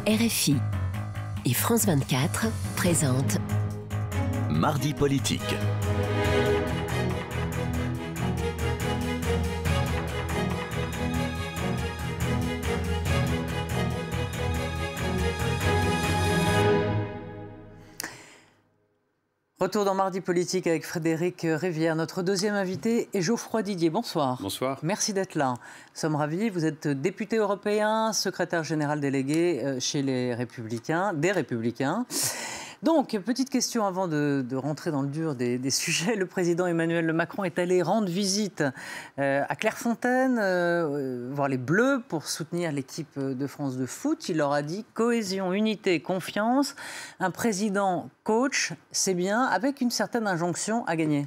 RFI et France 24 présentent Mardi politique. Retour dans Mardi politique avec Frédéric Rivière. Notre deuxième invité est Geoffroy Didier. Bonsoir. Bonsoir. Merci d'être là. Nous sommes ravis. Vous êtes député européen, secrétaire général délégué chez les Républicains, des Républicains. Donc, petite question avant de rentrer dans le dur des sujets. Le président Emmanuel Macron est allé rendre visite à Clairefontaine, voir les Bleus pour soutenir l'équipe de France de foot. Il leur a dit cohésion, unité, confiance. Un président coach, c'est bien, avec une certaine injonction à gagner.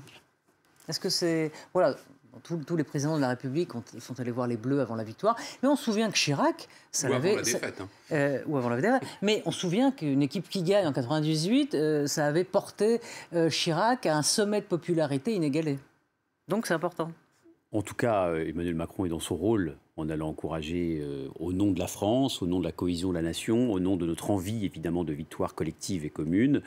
Est-ce que c'est... Voilà. Tous les présidents de la République sont allés voir les Bleus avant la victoire. Mais on se souvient que Chirac... Ça ou avant la défaite. Ou avant la défaite. Mais on se souvient qu'une équipe qui gagne en 98, ça avait porté Chirac à un sommet de popularité inégalé. Donc c'est important. En tout cas, Emmanuel Macron est dans son rôle en allant encourager, au nom de la France, au nom de la cohésion de la nation, au nom de notre envie, évidemment, de victoire collective et commune,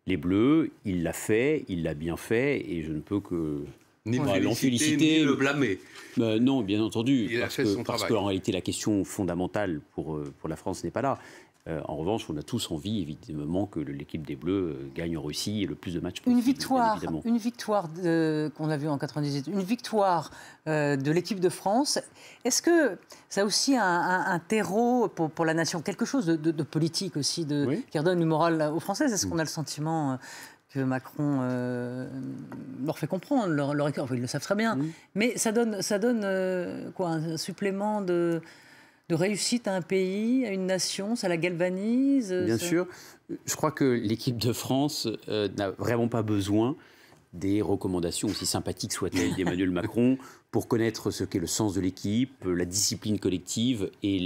les Bleus. Il l'a fait, il l'a bien fait, et je ne peux que... Ni le féliciter, ni le blâmer. Non, bien entendu, Il a fait son parce qu'en réalité, la question fondamentale pour la France n'est pas là. En revanche, on a tous envie, évidemment, que l'équipe des Bleus gagne en Russie et le plus de matchs possible. Une victoire qu'on a vue en 98, une victoire de l'équipe de France. Est-ce que ça a aussi un terreau pour la nation, quelque chose de politique aussi, oui, qui redonne du moral aux Français? Est-ce qu'on a le sentiment... que Macron leur fait comprendre, ils le savent très bien, mais ça donne quoi, un supplément de réussite à un pays, à une nation, ça la galvanise? Bien sûr, je crois que l'équipe de France n'a vraiment pas besoin des recommandations, aussi sympathiques soient-elles, d'Emmanuel Macron, pour connaître ce qu'est le sens de l'équipe, la discipline collective et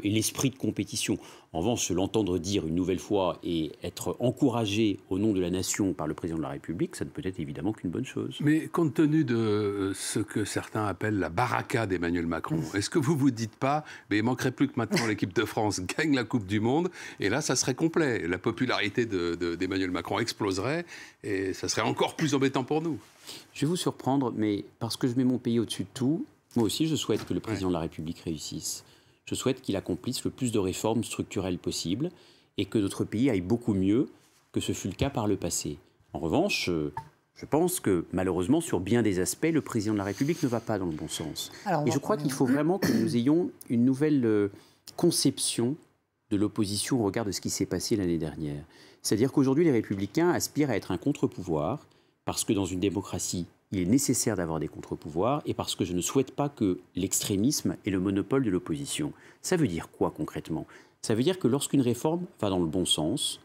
l'esprit de compétition. En revanche, l'entendre dire une nouvelle fois et être encouragé au nom de la nation par le président de la République, ça ne peut être évidemment qu'une bonne chose. Mais compte tenu de ce que certains appellent la baraka d'Emmanuel Macron, est-ce que vous ne vous dites pas, mais il ne manquerait plus que maintenant l'équipe de France gagne la Coupe du Monde, et là, ça serait complet. La popularité d'Emmanuel Macron exploserait, et ça serait encore plus embêtant pour nous. Je vais vous surprendre, mais parce que je mets mon pays au-dessus de tout, moi aussi je souhaite que le président de la République réussisse. Je souhaite qu'il accomplisse le plus de réformes structurelles possibles et que notre pays aille beaucoup mieux que ce fut le cas par le passé. En revanche, je pense que malheureusement, sur bien des aspects, le président de la République ne va pas dans le bon sens. Et je crois qu'il faut vraiment que nous ayons une nouvelle conception de l'opposition au regard de ce qui s'est passé l'année dernière. C'est-à-dire qu'aujourd'hui, les Républicains aspirent à être un contre-pouvoir, parce que dans une démocratie, il est nécessaire d'avoir des contre-pouvoirs et parce que je ne souhaite pas que l'extrémisme ait le monopole de l'opposition. Ça veut dire quoi concrètement? Ça veut dire que lorsqu'une réforme va dans le bon sens,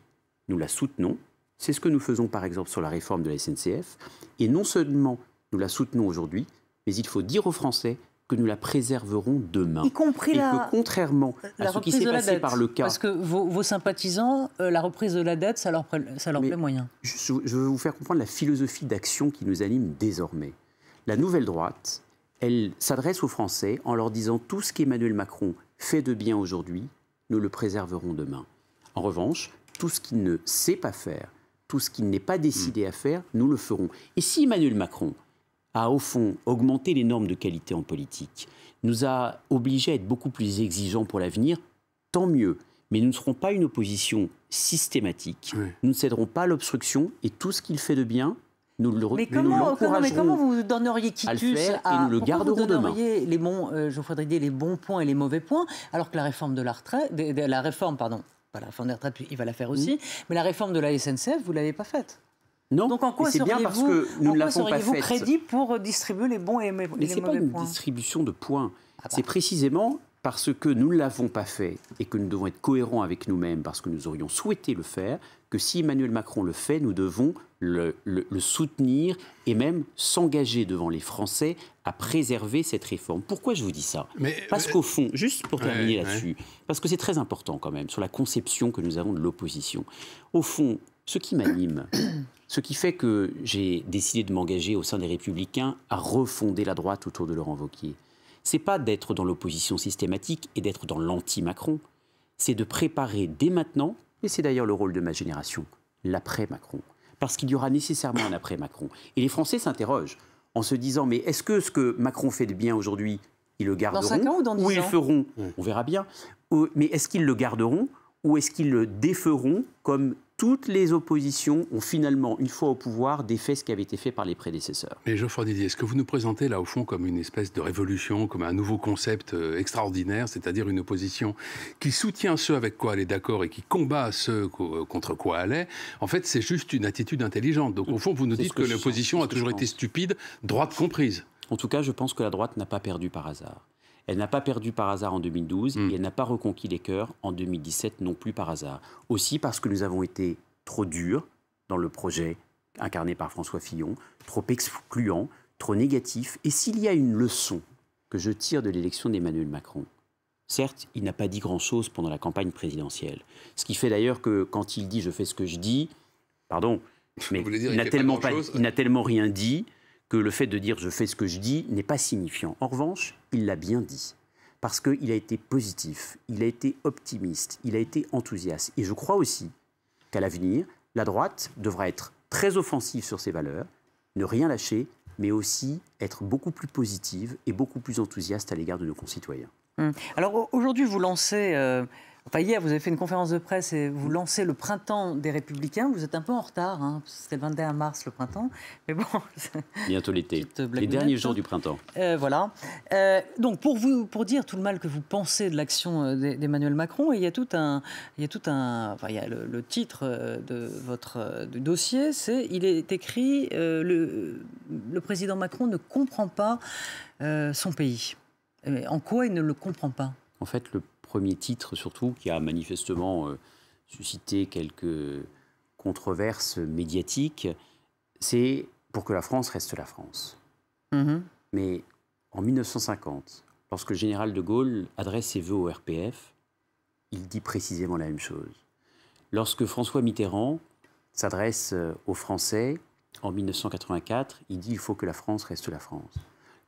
nous la soutenons. C'est ce que nous faisons par exemple sur la réforme de la SNCF. Et non seulement nous la soutenons aujourd'hui, mais il faut dire aux Français que nous la préserverons demain. Y compris et que contrairement à ce qui s'est passé par le cas... Parce que vos sympathisants, la reprise de la dette, ça leur plaît moyen. Je veux vous faire comprendre la philosophie d'action qui nous anime désormais. La nouvelle droite, elle s'adresse aux Français en leur disant tout ce qu'Emmanuel Macron fait de bien aujourd'hui, nous le préserverons demain. En revanche, tout ce qu'il ne sait pas faire, tout ce qu'il n'est pas décidé à faire, nous le ferons. Et si Emmanuel Macron a, au fond, augmenté les normes de qualité en politique, nous a obligés à être beaucoup plus exigeants pour l'avenir, tant mieux. Mais nous ne serons pas une opposition systématique, nous ne céderons pas à l'obstruction, et tout ce qu'il fait de bien, nous l'encouragerons mais comment vous donneriez quitus et nous le garderons demain. Geoffroy Didier, les bons points et les mauvais points, alors que la réforme de la retraite, pas la réforme des retraites, il va la faire aussi, mais la réforme de la SNCF, vous ne l'avez pas faite. Non, donc en quoi seriez-vous crédible pour distribuer les bons et les mauvais points? Mais ce n'est pas une distribution de points. C'est précisément parce que nous ne l'avons pas fait et que nous devons être cohérents avec nous-mêmes parce que nous aurions souhaité le faire, que si Emmanuel Macron le fait, nous devons le soutenir et même s'engager devant les Français à préserver cette réforme. Pourquoi je vous dis ça? Parce qu'au fond, juste pour terminer là-dessus, parce que c'est très important quand même sur la conception que nous avons de l'opposition. Au fond, ce qui m'anime, ce qui fait que j'ai décidé de m'engager au sein des Républicains à refonder la droite autour de Laurent Wauquiez, c'est pas d'être dans l'opposition systématique et d'être dans l'anti-Macron. c'est de préparer dès maintenant, et c'est d'ailleurs le rôle de ma génération, l'après-Macron. Parce qu'il y aura nécessairement un après-Macron. Et les Français s'interrogent en se disant, mais est-ce que ce que Macron fait de bien aujourd'hui, ils le garderont, dans 5 ans ou dans 10 ans? ils le feront, on verra bien, mais est-ce qu'ils le garderont ou est-ce qu'ils le déferont comme toutes les oppositions ont finalement, une fois au pouvoir, défait ce qui avait été fait par les prédécesseurs? Mais Geoffroy Didier, est-ce que vous nous présentez là au fond comme une espèce de révolution, comme un nouveau concept extraordinaire, c'est-à-dire une opposition qui soutient ceux avec quoi elle est d'accord et qui combat ceux contre quoi elle est? En fait, c'est juste une attitude intelligente. Donc au fond, vous nous dites que l'opposition a toujours été stupide, droite comprise. En tout cas, je pense que la droite n'a pas perdu par hasard. Elle n'a pas perdu par hasard en 2012 et elle n'a pas reconquis les cœurs en 2017 non plus par hasard. Aussi parce que nous avons été trop durs dans le projet incarné par François Fillon, trop excluant, trop négatif. Et s'il y a une leçon que je tire de l'élection d'Emmanuel Macron, certes, il n'a pas dit grand-chose pendant la campagne présidentielle. Ce qui fait d'ailleurs que quand il dit « je fais ce que je dis », pardon, mais il n'a tellement rien dit que le fait de dire « je fais ce que je dis » n'est pas signifiant. En revanche, il l'a bien dit, parce qu'il a été positif, il a été optimiste, il a été enthousiaste. Et je crois aussi qu'à l'avenir, la droite devra être très offensive sur ses valeurs, ne rien lâcher, mais aussi être beaucoup plus positive et beaucoup plus enthousiaste à l'égard de nos concitoyens. Alors aujourd'hui, vous lancez... hier, vous avez fait une conférence de presse et vous lancez le printemps des Républicains. Vous êtes un peu en retard, hein, c'était le 21 mars le printemps. Mais bon, bientôt l'été, les derniers jours du printemps. Voilà. Donc pour dire tout le mal que vous pensez de l'action d'Emmanuel Macron, il y a le titre de votre dossier, c'est il est écrit le président Macron ne comprend pas son pays. En quoi il ne le comprend pas? En fait, le premier titre, surtout, qui a manifestement suscité quelques controverses médiatiques, c'est « Pour que la France reste la France ». Mais en 1950, lorsque le général de Gaulle adresse ses vœux au RPF, il dit précisément la même chose. Lorsque François Mitterrand s'adresse aux Français en 1984, il dit « Il faut que la France reste la France ».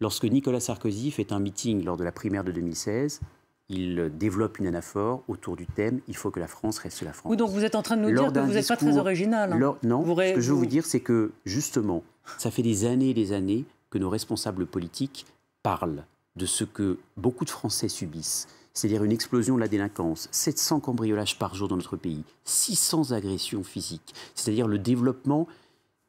Lorsque Nicolas Sarkozy fait un meeting lors de la primaire de 2016, il développe une anaphore autour du thème « Il faut que la France reste la France ». Oui, donc vous êtes en train de nous dire que vous n'êtes pas très original. Hein. Non, ce que je veux vous dire, c'est que justement, ça fait des années et des années que nos responsables politiques parlent de ce que beaucoup de Français subissent, c'est-à-dire une explosion de la délinquance, 700 cambriolages par jour dans notre pays, 600 agressions physiques, c'est-à-dire le développement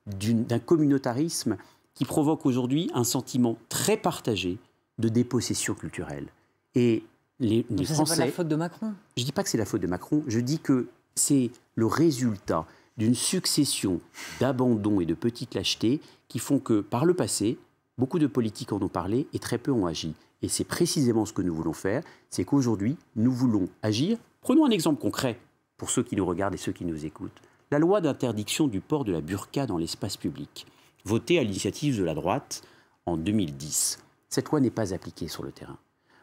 d'un communautarisme qui provoque aujourd'hui un sentiment très partagé de dépossession culturelle. Et les Français... C'est pas la faute de Macron. Je ne dis pas que c'est la faute de Macron, je dis que c'est le résultat d'une succession d'abandons et de petites lâchetés qui font que, par le passé, beaucoup de politiques en ont parlé et très peu ont agi. Et c'est précisément ce que nous voulons faire, c'est qu'aujourd'hui, nous voulons agir. Prenons un exemple concret pour ceux qui nous regardent et ceux qui nous écoutent. La loi d'interdiction du port de la burqa dans l'espace public, votée à l'initiative de la droite en 2010. Cette loi n'est pas appliquée sur le terrain.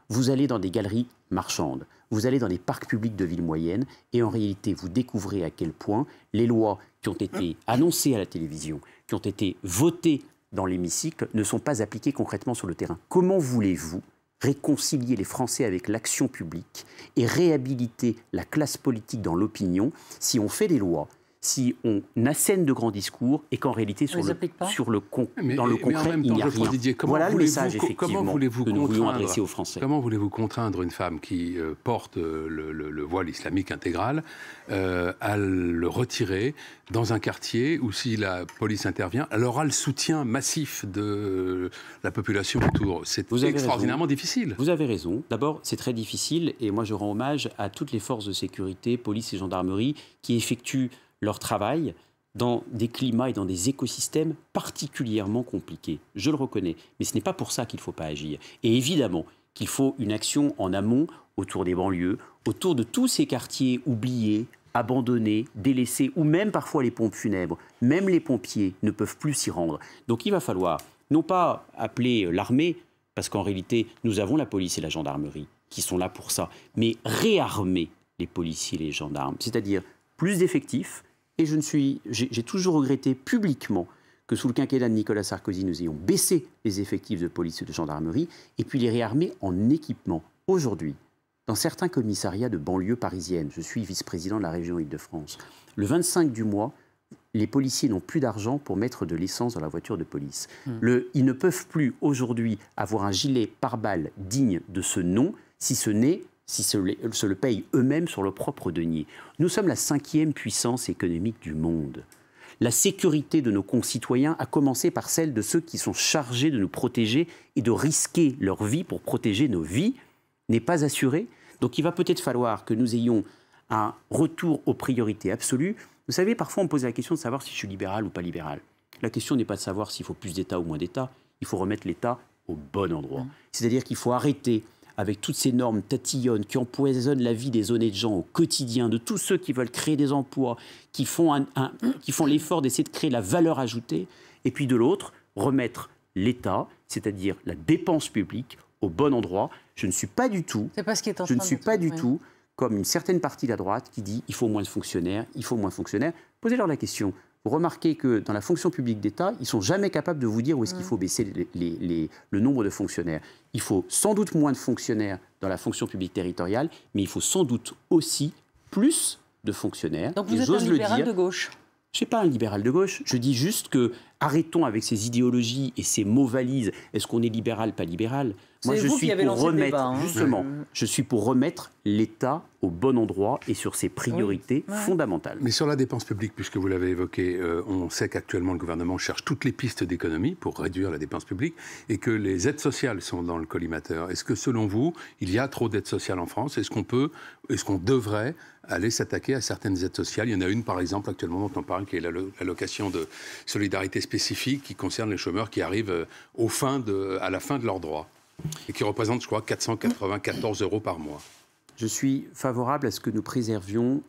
Vous allez dans des galeries marchandes, vous allez dans les parcs publics de villes moyennes et en réalité, vous découvrez à quel point les lois qui ont été annoncées à la télévision, qui ont été votées dans l'hémicycle, ne sont pas appliquées concrètement sur le terrain. Comment voulez-vous réconcilier les Français avec l'action publique et réhabiliter la classe politique dans l'opinion si on fait des lois, si on assène de grands discours et qu'en réalité, dans le concret, il n'y a rien. Didier, voilà le message, effectivement, que nous voulions adresser aux Français. Comment voulez-vous contraindre une femme qui porte le voile islamique intégral à le retirer dans un quartier où, si la police intervient, elle aura le soutien massif de la population autour? C'est extraordinairement difficile. Vous avez raison. D'abord, c'est très difficile et moi, je rends hommage à toutes les forces de sécurité, police et gendarmerie, qui effectuent leur travail dans des climats et dans des écosystèmes particulièrement compliqués. Je le reconnais, mais ce n'est pas pour ça qu'il ne faut pas agir. Et évidemment qu'il faut une action en amont autour des banlieues, autour de tous ces quartiers oubliés, abandonnés, délaissés, ou même parfois les pompes funèbres. Même les pompiers ne peuvent plus s'y rendre. Donc il va falloir non pas appeler l'armée, parce qu'en réalité, nous avons la police et la gendarmerie qui sont là pour ça, mais réarmer les policiers et les gendarmes, c'est-à-dire plus d'effectifs. Et j'ai toujours regretté publiquement que sous le quinquennat de Nicolas Sarkozy, nous ayons baissé les effectifs de police et de gendarmerie et puis les réarmer en équipement. Aujourd'hui, dans certains commissariats de banlieue parisienne, je suis vice-président de la région Île-de-France, le 25 du mois, les policiers n'ont plus d'argent pour mettre de l'essence dans la voiture de police. Ils ne peuvent plus aujourd'hui avoir un gilet pare-balles digne de ce nom, si se le payent eux-mêmes sur leur propre denier. Nous sommes la 5e puissance économique du monde. La sécurité de nos concitoyens a commencé par celle de ceux qui sont chargés de nous protéger et de risquer leur vie pour protéger nos vies, n'est pas assurée. Donc il va peut-être falloir que nous ayons un retour aux priorités absolues. Vous savez, parfois on pose la question de savoir si je suis libéral ou pas libéral. La question n'est pas de savoir s'il faut plus d'État ou moins d'État. Il faut remettre l'État au bon endroit. C'est-à-dire qu'il faut arrêter avec toutes ces normes tatillonnes qui empoisonnent la vie des honnêtes gens au quotidien, de tous ceux qui veulent créer des emplois, qui font l'effort d'essayer de créer la valeur ajoutée, et puis de l'autre, remettre l'État, c'est-à-dire la dépense publique, au bon endroit. Je ne suis pas du tout, comme une certaine partie de la droite qui dit il faut moins de fonctionnaires, il faut moins de fonctionnaires. Posez-leur la question. Vous remarquez que dans la fonction publique d'État, ils ne sont jamais capables de vous dire où est-ce qu'il faut baisser le nombre de fonctionnaires. Il faut sans doute moins de fonctionnaires dans la fonction publique territoriale, mais il faut sans doute aussi plus de fonctionnaires. Donc vous êtes un libéral de gauche ? Je ne suis pas un libéral de gauche. Je dis juste que arrêtons avec ces idéologies et ces mots valises. Est-ce qu'on est libéral, pas libéral ? Moi, je suis pour remettre, justement, je suis pour remettre l'État au bon endroit et sur ses priorités fondamentales. Mais sur la dépense publique, puisque vous l'avez évoqué, on sait qu'actuellement le gouvernement cherche toutes les pistes d'économie pour réduire la dépense publique et que les aides sociales sont dans le collimateur. Est-ce que selon vous, il y a trop d'aides sociales en France ? Est-ce qu'on devrait aller s'attaquer à certaines aides sociales ? Il y en a une, par exemple, actuellement dont on parle, qui est l'allocation de solidarité spécifique qui concerne les chômeurs qui arrivent à la fin de leurs droits et qui représente, je crois, 494 € par mois. Je suis favorable à ce que nous préservions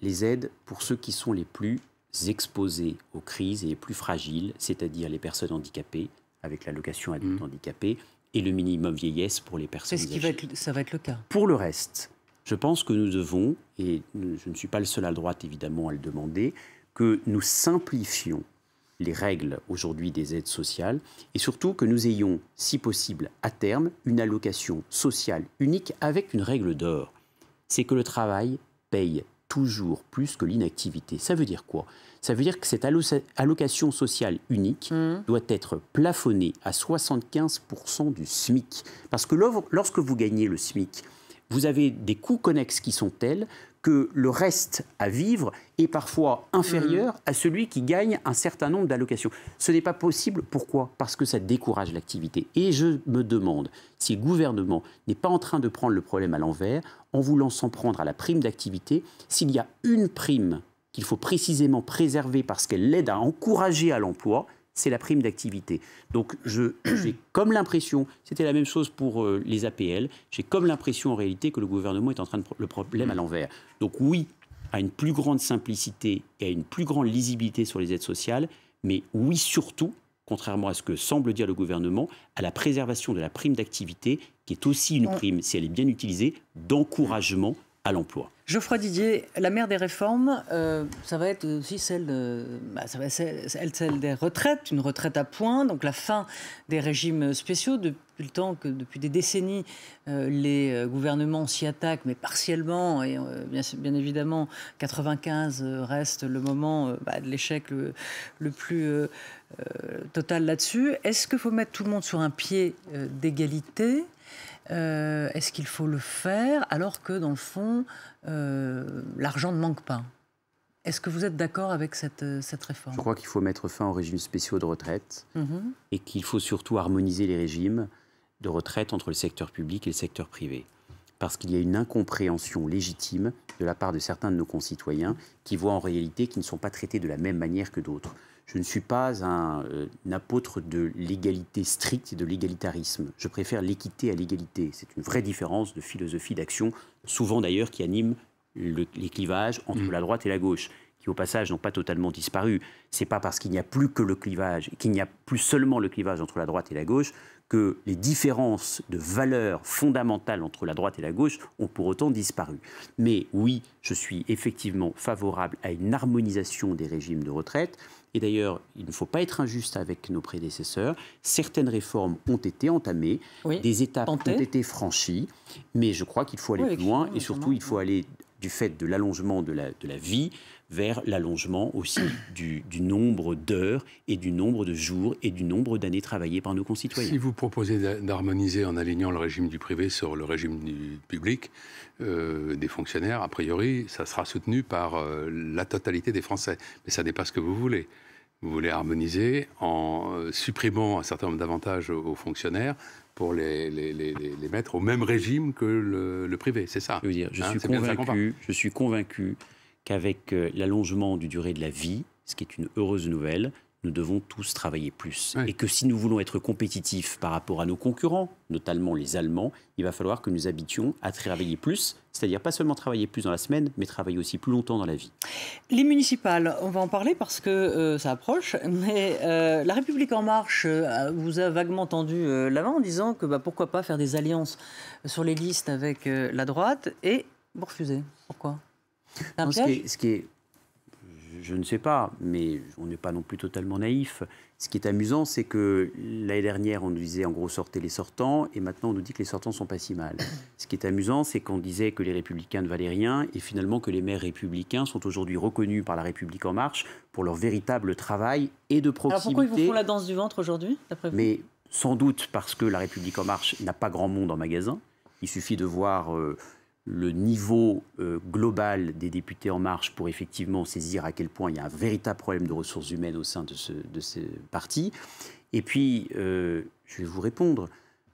les aides pour ceux qui sont les plus exposés aux crises et les plus fragiles, c'est-à-dire les personnes handicapées, avec l'allocation adulte handicapé, et le minimum vieillesse pour les personnes âgées. Ça va être le cas. Pour le reste, je pense que nous devons, et je ne suis pas le seul à droite évidemment à le demander, que nous simplifions les règles aujourd'hui des aides sociales et surtout que nous ayons, si possible, à terme, une allocation sociale unique avec une règle d'or. C'est que le travail paye toujours plus que l'inactivité. Ça veut dire quoi ? Ça veut dire que cette allocation sociale unique doit être plafonnée à 75% du SMIC. Parce que lorsque vous gagnez le SMIC, vous avez des coûts connexes qui sont tels que le reste à vivre est parfois inférieur à celui qui gagne un certain nombre d'allocations. Ce n'est pas possible. Pourquoi ? Parce que ça décourage l'activité. Et je me demande si le gouvernement n'est pas en train de prendre le problème à l'envers en voulant s'en prendre à la prime d'activité. S'il y a une prime qu'il faut précisément préserver parce qu'elle l'aide à encourager à l'emploi, c'est la prime d'activité. Donc j'ai comme l'impression, c'était la même chose pour les APL, j'ai comme l'impression en réalité que le gouvernement est en train de prendre le problème à l'envers. Donc oui, à une plus grande simplicité et à une plus grande lisibilité sur les aides sociales, mais oui surtout, contrairement à ce que semble dire le gouvernement, à la préservation de la prime d'activité, qui est aussi une prime, si elle est bien utilisée, d'encouragement à l'emploi. Geoffroy Didier, la mère des réformes, ça va être aussi celle des retraites, une retraite à points, donc la fin des régimes spéciaux. Depuis des décennies, les gouvernements s'y attaquent, mais partiellement, et bien évidemment, 95 reste le moment de l'échec le plus total là-dessus. Est-ce qu'il faut mettre tout le monde sur un pied d'égalité ? Est-ce qu'il faut le faire alors que, dans le fond, l'argent ne manque pas ? Est-ce que vous êtes d'accord avec cette réforme ? Je crois qu'il faut mettre fin aux régimes spéciaux de retraite et qu'il faut surtout harmoniser les régimes de retraite entre le secteur public et le secteur privé. Parce qu'il y a une incompréhension légitime de la part de certains de nos concitoyens qui voient en réalité qu'ils ne sont pas traités de la même manière que d'autres. Je ne suis pas un apôtre de l'égalité stricte et de l'égalitarisme. Je préfère l'équité à l'égalité. C'est une vraie différence de philosophie d'action, souvent d'ailleurs qui anime les clivages entre la droite et la gauche, qui au passage n'ont pas totalement disparu. Ce n'est pas parce qu'il n'y a plus que le clivage, qu'il n'y a plus seulement le clivage entre la droite et la gauche, que les différences de valeurs fondamentales entre la droite et la gauche ont pour autant disparu. Mais oui, je suis effectivement favorable à une harmonisation des régimes de retraite. Et d'ailleurs, il ne faut pas être injuste avec nos prédécesseurs. Certaines réformes ont été entamées, des étapes ont été franchies, mais je crois qu'il faut aller plus loin et surtout il faut aller du fait de l'allongement de la vie vers l'allongement aussi du nombre d'heures et du nombre de jours et du nombre d'années travaillées par nos concitoyens. Si vous proposez d'harmoniser en alignant le régime du privé sur le régime du public, des fonctionnaires, a priori, ça sera soutenu par la totalité des Français. Mais ça n'est pas ce que vous voulez. Vous voulez harmoniser en supprimant un certain nombre d'avantages aux fonctionnaires pour les mettre au même régime que le privé, c'est ça. Je suis convaincu qu'avec l'allongement du durée de la vie, ce qui est une heureuse nouvelle, nous devons tous travailler plus. Oui. Et que si nous voulons être compétitifs par rapport à nos concurrents, notamment les Allemands, il va falloir que nous habitions à travailler plus, c'est-à-dire pas seulement travailler plus dans la semaine, mais travailler aussi plus longtemps dans la vie. Les municipales, on va en parler parce que ça approche, mais La République En Marche vous a vaguement tendu la main en disant que pourquoi pas faire des alliances sur les listes avec la droite, et vous refusez. Pourquoi ? C'est un piège ? Je ne sais pas, mais on n'est pas non plus totalement naïf. Ce qui est amusant, c'est que l'année dernière, on nous disait en gros sortez les sortants, et maintenant on nous dit que les sortants ne sont pas si mal. Ce qui est amusant, c'est qu'on disait que les Républicains ne valaient rien, et finalement que les maires républicains sont aujourd'hui reconnus par La République En Marche pour leur véritable travail et de proximité. Alors pourquoi ils vous font la danse du ventre aujourd'hui, d'après vous ? Mais sans doute parce que La République En Marche n'a pas grand monde en magasin. Il suffit de voir le niveau global des députés En Marche pour effectivement saisir à quel point il y a un véritable problème de ressources humaines au sein de ce parti. Et puis, je vais vous répondre,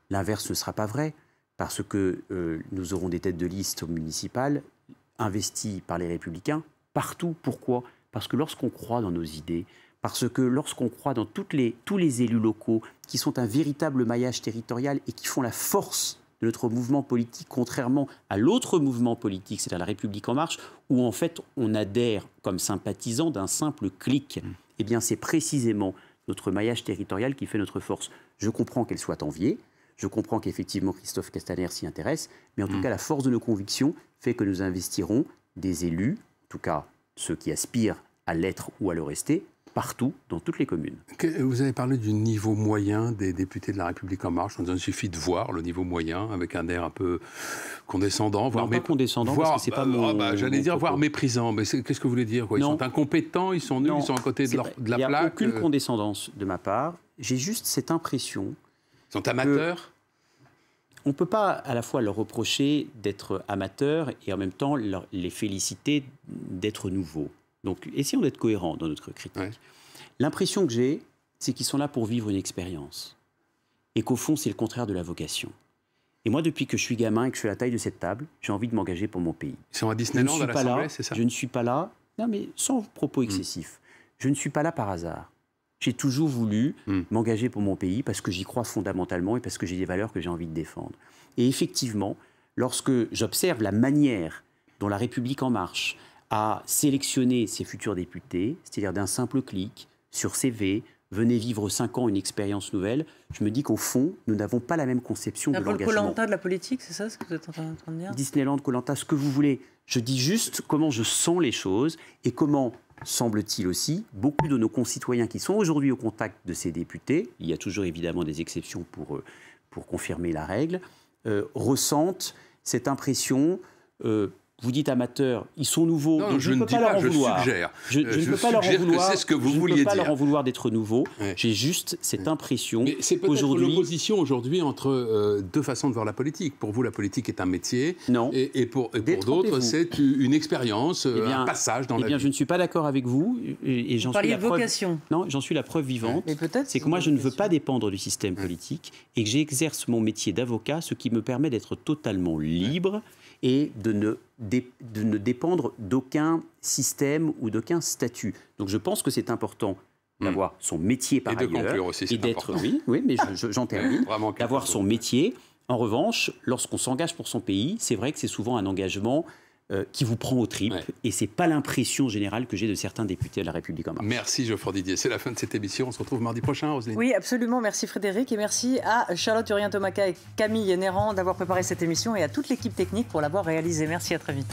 l'inverse ne sera pas vrai, parce que nous aurons des têtes de liste municipales investies par les Républicains partout. Pourquoi ? Parce que lorsqu'on croit dans nos idées, parce que lorsqu'on croit dans tous les élus locaux qui sont un véritable maillage territorial et qui font la force de notre mouvement politique, contrairement à l'autre mouvement politique, c'est-à-dire La République En Marche, où en fait on adhère comme sympathisant d'un simple clic. Eh bien c'est précisément notre maillage territorial qui fait notre force. Je comprends qu'elle soit enviée, je comprends qu'effectivement Christophe Castaner s'y intéresse, mais en tout cas la force de nos convictions fait que nous investirons des élus, en tout cas ceux qui aspirent à l'être ou à le rester, partout, dans toutes les communes. Vous avez parlé du niveau moyen des députés de La République En Marche. Il suffit de voir le niveau moyen, avec un air un peu condescendant, voire condescendant, parce que c'est pas j'allais dire voire méprisant. Mais qu'est-ce que vous voulez dire, quoi ? Ils sont incompétents, ils sont nuls, ils sont à côté de la plaque. Il n'y a aucune condescendance de ma part. J'ai juste cette impression. Ils sont amateurs. On ne peut pas à la fois leur reprocher d'être amateurs et en même temps les féliciter d'être nouveaux. Donc, essayons d'être cohérents dans notre critique. Ouais. L'impression que j'ai, c'est qu'ils sont là pour vivre une expérience. Et qu'au fond, c'est le contraire de la vocation. Et moi, depuis que je suis gamin et que je suis à la taille de cette table, j'ai envie de m'engager pour mon pays. Ils sont à Disneyland, à l'Assemblée, c'est ça ? Je ne suis pas là, non mais sans propos excessifs, je ne suis pas là par hasard. J'ai toujours voulu m'engager pour mon pays parce que j'y crois fondamentalement et parce que j'ai des valeurs que j'ai envie de défendre. Et effectivement, lorsque j'observe la manière dont La République En Marche à sélectionner ses futurs députés, c'est-à-dire d'un simple clic, sur CV, venez vivre 5 ans une expérience nouvelle, je me dis qu'au fond, nous n'avons pas la même conception de l'engagement. Un peu le Koh-Lanta de la politique, c'est ça ce que vous êtes en train de dire ? Disneyland, Koh-Lanta, ce que vous voulez. Je dis juste comment je sens les choses et comment, semble-t-il aussi, beaucoup de nos concitoyens qui sont aujourd'hui au contact de ces députés, il y a toujours évidemment des exceptions pour confirmer la règle, ressentent cette impression... vous dites amateurs, ils sont nouveaux, non, donc je ne peux pas leur en vouloir. Je ne peux pas leur en vouloir. C'est ce que vous vouliez dire. Je ne peux pas leur en vouloir d'être nouveaux. Ouais. J'ai juste cette impression qu'aujourd'hui... Mais c'est peut-être l'opposition aujourd'hui entre deux façons de voir la politique. Pour vous, la politique est un métier. Non. Et pour d'autres, c'est une expérience, un passage dans la vie. Je ne suis pas d'accord avec vous. Et j'en suis la preuve. Vocation. Non, j'en suis la preuve vivante. C'est que moi, je ne veux pas dépendre du système politique et que j'exerce mon métier d'avocat, ce qui me permet d'être totalement libre et de ne dépendre d'aucun système ou d'aucun statut. Donc je pense que c'est important d'avoir son métier par ailleurs. Et de conclure aussi, c'est important. Oui, mais j'en termine. D'avoir son métier. En revanche, lorsqu'on s'engage pour son pays, c'est vrai que c'est souvent un engagement qui vous prend aux tripes. Ouais. Et ce n'est pas l'impression générale que j'ai de certains députés de La République En Marche. Merci Geoffroy Didier. C'est la fin de cette émission. On se retrouve mardi prochain, Roselyne. Oui, absolument. Merci Frédéric. Et merci à Charlotte Urien-Tomaca et Camille Néran d'avoir préparé cette émission et à toute l'équipe technique pour l'avoir réalisée. Merci, à très vite.